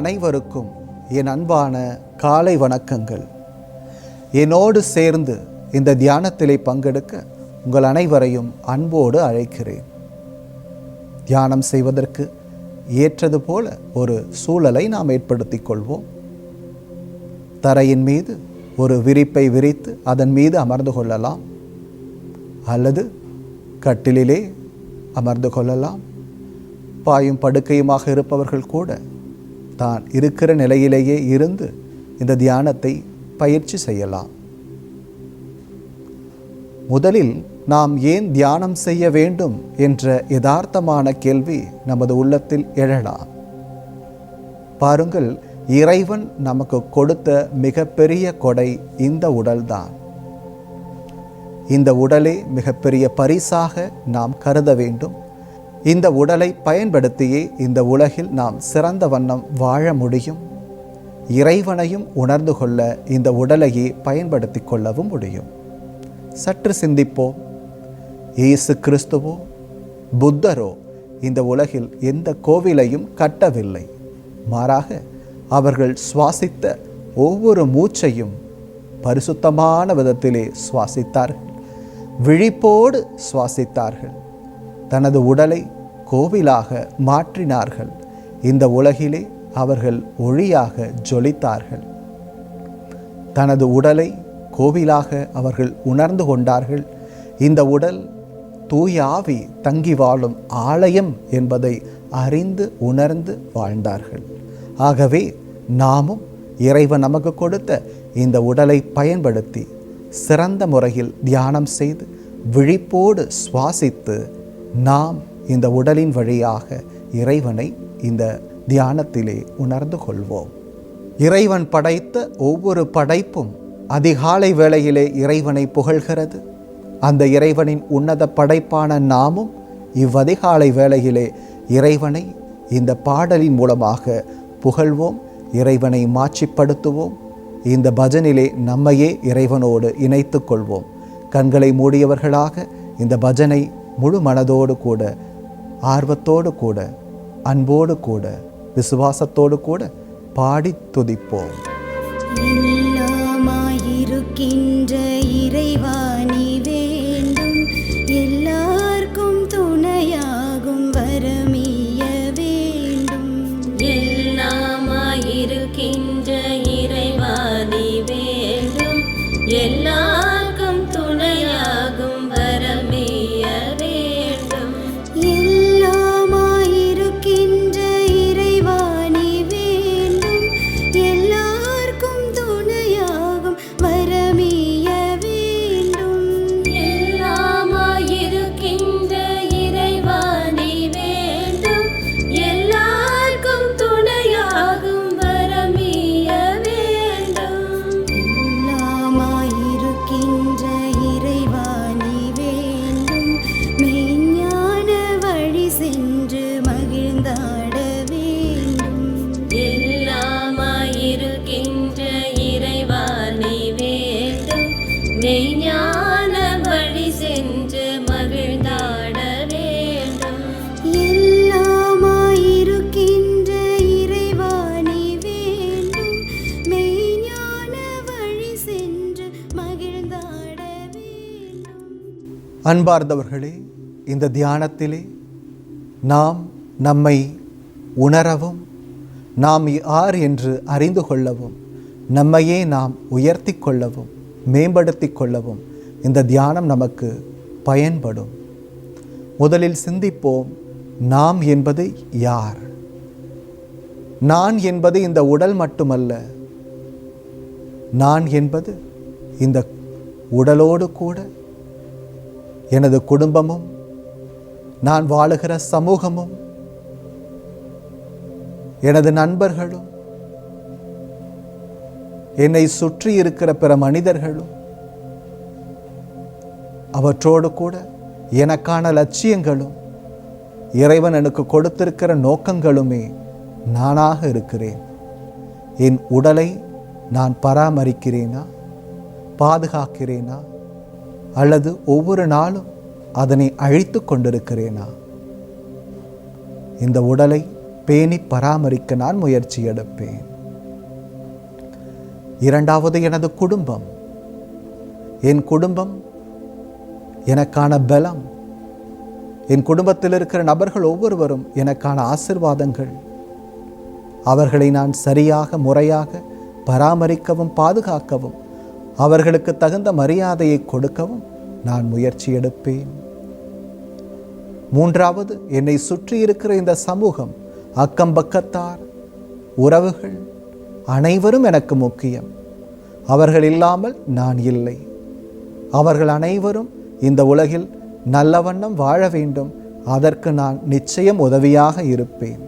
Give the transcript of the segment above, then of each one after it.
அனைவருக்கும் என் அன்பான காலை வணக்கங்கள். என்னோடு சேர்ந்து இந்த தியானத்திலே பங்கெடுக்க உங்கள் அனைவரையும் அன்போடு அழைக்கிறேன். தியானம் செய்வதற்கு ஏற்றது போல ஒரு சூழலை நாம் ஏற்படுத்திக் கொள்வோம். தரையின் மீது ஒரு விரிப்பை விரித்து அதன் மீது அமர்ந்து கொள்ளலாம், அல்லது கட்டிலே அமர்ந்து கொள்ளலாம். பாயும் படுக்கையுமாக இருப்பவர்கள் கூட தான் இருக்கிற நிலையிலேயே இருந்து இந்த தியானத்தை பயிற்சி செய்யலாம். முதலில் நாம் ஏன் தியானம் செய்ய வேண்டும் என்ற யதார்த்தமான கேள்வி நமது உள்ளத்தில் எழலாம். பாருங்கள், இறைவன் நமக்கு கொடுத்த மிகப்பெரிய கொடை இந்த உடல்தான். இந்த உடலே மிகப்பெரிய பரிசாக நாம் கருத வேண்டும். இந்த உடலை பயன்படுத்தியே இந்த உலகில் நாம் சிறந்த வண்ணம் வாழ முடியும். இறைவனையும் உணர்ந்து கொள்ள இந்த உடலையே பயன்படுத்தி கொள்ளவும் முடியும். சற்று சிந்திப்போம். இயேசு கிறிஸ்துவோ புத்தரோ இந்த உலகில் எந்த கோவிலையும் கட்டவில்லை. மாறாக அவர்கள் சுவாசித்த ஒவ்வொரு மூச்சையும் பரிசுத்தமான விதத்திலே சுவாசித்தார்கள். விழிப்போடு சுவாசித்தார்கள். தனது உடலை கோவிலாக மாற்றினார்கள். இந்த உலகிலே அவர்கள் ஒளியாக ஜொலித்தார்கள். தனது உடலை கோவிலாக அவர்கள் உணர்ந்து கொண்டார்கள். இந்த உடல் தூய ஆவி தங்கி வாழும் ஆலயம் என்பதை அறிந்து உணர்ந்து வாழ்ந்தார்கள். ஆகவே நாமும் இறைவன் நமக்கு கொடுத்த இந்த உடலை பயன்படுத்தி சிறந்த முறையில் தியானம் செய்து விழிப்போடு சுவாசித்து நாம் இந்த உடலின் வழியாக இறைவனை இந்த தியானத்திலே உணர்ந்து கொள்வோம். இறைவன் படைத்த ஒவ்வொரு படைப்பும் அதிகாலை வேளையிலே இறைவனை புகழ்கிறது. அந்த இறைவனின் உன்னத படைப்பான நாமும் இவ்வதிகாலை வேளையிலே இறைவனை இந்த பாடலின் மூலமாக புகழ்வோம், இறைவனை மாட்சிப்படுத்துவோம். இந்த பஜனிலே நம்மையே இறைவனோடு இணைத்து கொள்வோம். கண்களை மூடியவர்களாக இந்த பஜனை முழு மனதோடு கூட, ஆர்வத்தோடு கூட, அன்போடு கூட, விசுவாசத்தோடு கூட பாடி துதிப்போம். எல்லாமாயிருக்கின்ற இறைவா நீ வேண்டும், எல்லாருக்கும் துணையாகும் வரமிய வேண்டும். எல்லாமாயிருக்கின்ற இறைவா நீ வேண்டும், எல்லாருக்கும் துணையாகும் வரமிய வேண்டும். எல்லாமாயிருக்கின்ற இறைவா நீ வேண்டும், எல்லாருக்கும் துணையாகும் வரமிய வேண்டும். எல்லாமாயிருக்கின்ற இறைவா நீ வேண்டும், எல்லாருக்கும் துணையாகும் வரமிய வேண்டும். எல்லாமாயிருக்கின்ற இறைவா நீ வேண்டும், மெய்ஞான வழி சென்று மகிழ்ந்தாட வேண்டும். எல்லாமாயிருக்கின்ற இறைவா நீ வேண்டும், மெய்ஞான வழி சென்று மகிழ்ந்தாட வேண்டும். எல்லாமாயிருக்கின்ற இறைவா நீ வேண்டும், மெய்ஞான வழி சென்று மகிழ்ந்தாட வேண்டும். அன்பார்ந்தவர்களே, இந்த தியானத்திலே நாம் நம்மை உணரவும், நாம் யார் என்று அறிந்து கொள்ளவும், நம்மையே நாம் உயர்த்தி கொள்ளவும், மேம்படுத்தி கொள்ளவும் இந்த தியானம் நமக்கு பயன்படும். முதலில் சிந்திப்போம், நாம் என்பது யார்? நான் என்பது இந்த உடல் மட்டுமல்ல. நான் என்பது இந்த உடலோடு கூட எனது குடும்பமும், நான் வாழுகிற சமூகமும், எனது நண்பர்களும், என்னை சுற்றி இருக்கிற பிற மனிதர்களும், அவற்றோடு கூட எனக்கான லட்சியங்களும், இறைவன் எனக்கு கொடுத்திருக்கிற நோக்கங்களுமே நானாக இருக்கிறேன். என் உடலை நான் பராமரிக்கிறேனா, பாதுகாக்கிறேனா, அல்லது ஒவ்வொரு நாளும் அதனை அழித்து கொண்டிருக்கிறேனா? இந்த உடலை பேணி பராமரிக்க நான் முயற்சி எடுப்பேன். இரண்டாவது, எனது குடும்பம். என் குடும்பம் எனக்கான பலம். என் குடும்பத்தில் இருக்கிற நபர்கள் ஒவ்வொருவரும் எனக்கான ஆசீர்வாதங்கள். அவர்களை நான் சரியாக முறையாக பராமரிக்கவும் பாதுகாக்கவும் அவர்களுக்கு தகுந்த மரியாதையை கொடுக்கவும் நான் முயற்சி எடுப்பேன். மூன்றாவது, என்னை சுற்றி இருக்கிற இந்த சமூகம், அக்கம் பக்கத்தார், உறவுகள் அனைவரும் எனக்கு முக்கியம். அவர்கள் இல்லாமல் நான் இல்லை. அவர்கள் அனைவரும் இந்த உலகில் நல்ல வண்ணம் வாழ வேண்டும். அதற்கு நான் நிச்சயம் உதவியாக இருப்பேன்.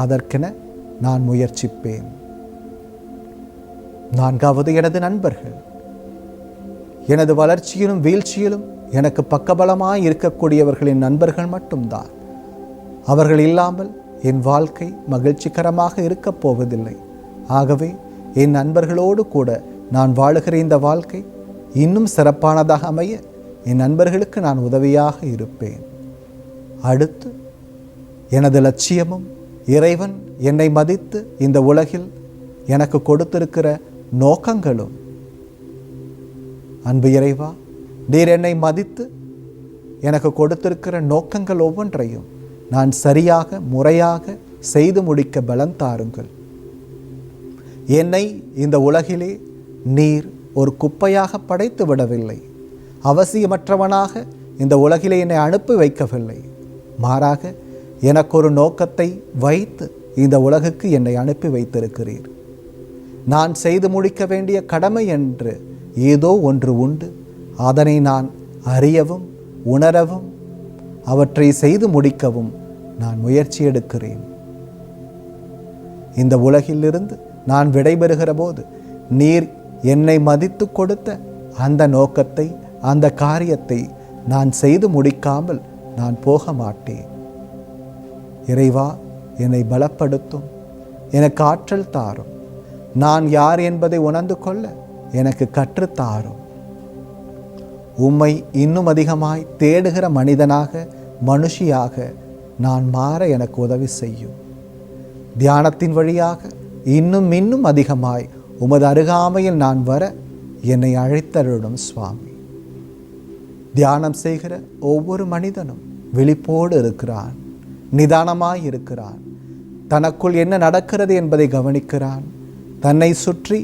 அதற்கென நான் முயற்சிப்பேன். நான்காவது, எனது நண்பர்கள். எனது வளர்ச்சியிலும் வீழ்ச்சியிலும் எனக்கு பக்கபலமாய் இருக்கக்கூடியவர்களின் நண்பர்கள் மட்டும்தான். அவர்கள் இல்லாமல் என் வாழ்க்கை மகிழ்ச்சிகரமாக இருக்கப் போவதில்லை. ஆகவே என் நண்பர்களோடு கூட நான் வாழுகிற இந்த வாழ்க்கை இன்னும் சிறப்பானதாக அமைய என் நண்பர்களுக்கு நான் உதவியாக இருப்பேன். அடுத்து, எனது லட்சியமும் இறைவன் என்னை மதித்து இந்த உலகில் எனக்கு கொடுத்திருக்கிற நோக்கங்களும். அன்பு இறைவா, நீர் என்னை மதித்து எனக்கு கொடுத்திருக்கிற நோக்கங்கள் ஒவ்வொன்றையும் நான் சரியாக முறையாக செய்து முடிக்க பலம் தாருங்கள். என்னை இந்த உலகிலே நீர் ஒரு குப்பையாக படைத்து விடவில்லை. அவசியமற்றவனாக இந்த உலகிலே என்னை அனுப்பி வைக்கவில்லை. மாறாக எனக்கு ஒரு நோக்கத்தை வைத்து இந்த உலகுக்கு என்னை அனுப்பி வைத்திருக்கிறீர். நான் செய்து முடிக்க வேண்டிய கடமை என்று ஏதோ ஒன்று உண்டு. அதனை நான் அறியவும் உணரவும் அவற்றை செய்து முடிக்கவும் நான் முயற்சி எடுக்கிறேன். இந்த உலகிலிருந்து நான் விடைபெறுகிற போது நீர் என்னை மதித்து கொடுத்த அந்த நோக்கத்தை, அந்த காரியத்தை நான் செய்து முடிக்காமல் நான் போக மாட்டேன். இறைவா, என்னை பலப்படுத்தும், எனக்கு ஆற்றல் தாரும். நான் யார் என்பதை உணர்ந்து கொள்ள எனக்கு கற்றுத்தாரும். உம்மை இன்னும் அதிகமாய் தேடுகிற மனிதனாக, மனுஷியாக நான் மாற எனக்கு உதவி செய்யும். தியானத்தின் வழியாக இன்னும் அதிகமாய் உமது அருகாமையில் நான் வர என்னை அழைத்தருளும் சுவாமி. தியானம் செய்கிற ஒவ்வொரு மனிதனும் விழிப்போடு இருக்கிறான், நிதானமாய் இருக்கிறான். தனக்குள் என்ன நடக்கிறது என்பதை கவனிக்கிறான். தன்னை சுற்றி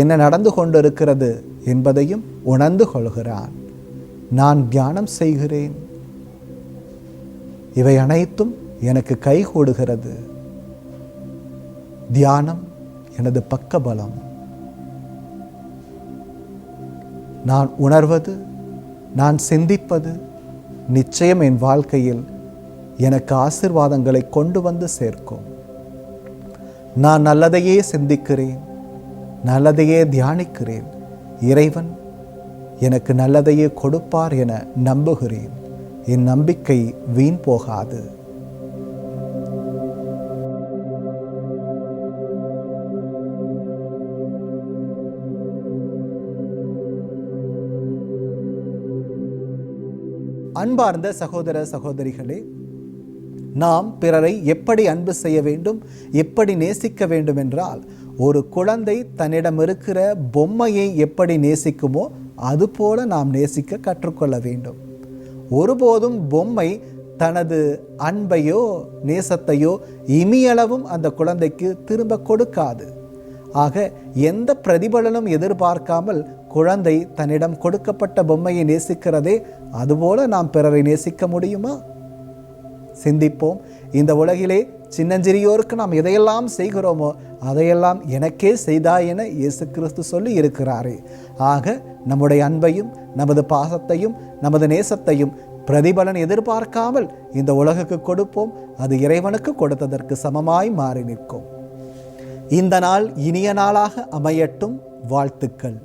என்ன நடந்து கொண்டிருக்கிறது என்பதையும் உணர்ந்து கொள்கிறான். நான் தியானம் செய்கிறேன், இவை அனைத்தும் எனக்கு கைகூடுகிறது. தியானம் எனது பக்கபலம். நான் உணர்வது, நான் சிந்திப்பது நிச்சயம் என் வாழ்க்கையில் எனக்கு ஆசீர்வாதங்களை கொண்டு வந்து சேர்க்கும். நான் நல்லதையே சிந்திக்கிறேன், நல்லதையே தியானிக்கிறேன். இறைவன் எனக்கு நல்லதையே கொடுப்பார் என நம்புகிறேன். என் நம்பிக்கை வீண் போகாது. அன்பார்ந்த சகோதர சகோதரிகளே, நாம் பிறரை எப்படி அன்பு செய்ய வேண்டும், எப்படி நேசிக்க வேண்டும் என்றால், ஒரு குழந்தை தன்னிடம் இருக்கிற பொம்மையை எப்படி நேசிக்குமோ அதுபோல நாம் நேசிக்க கற்றுக்கொள்ள வேண்டும். ஒருபோதும் பொம்மை தனது அன்பையோ நேசத்தையோ இமியளவும் அந்த குழந்தைக்கு திரும்ப கொடுக்காது. ஆக எந்த பிரதிபலனும் எதிர்பார்க்காமல் குழந்தை தன்னிடம் கொடுக்கப்பட்ட பொம்மையை நேசிக்கிறதே, அதுபோல நாம் பிறரை நேசிக்க முடியுமா? சிந்திப்போம். இந்த உலகிலே சின்னஞ்சிறியோருக்கு நாம் எதையெல்லாம் செய்கிறோமோ அதையெல்லாம் எனக்கே செய்தாய் என இயேசு கிறிஸ்து சொல்லி இருக்கிறாரே. ஆக நம்முடைய அன்பையும் நமது பாசத்தையும் நமது நேசத்தையும் பிரதிபலன் எதிர்பார்க்காமல் இந்த உலகுக்கு கொடுப்போம். அது இறைவனுக்கு கொடுத்ததற்கு சமமாய் மாறி நிற்கும். இந்த நாள் இனிய நாளாக அமையட்டும். வாழ்த்துக்கள்.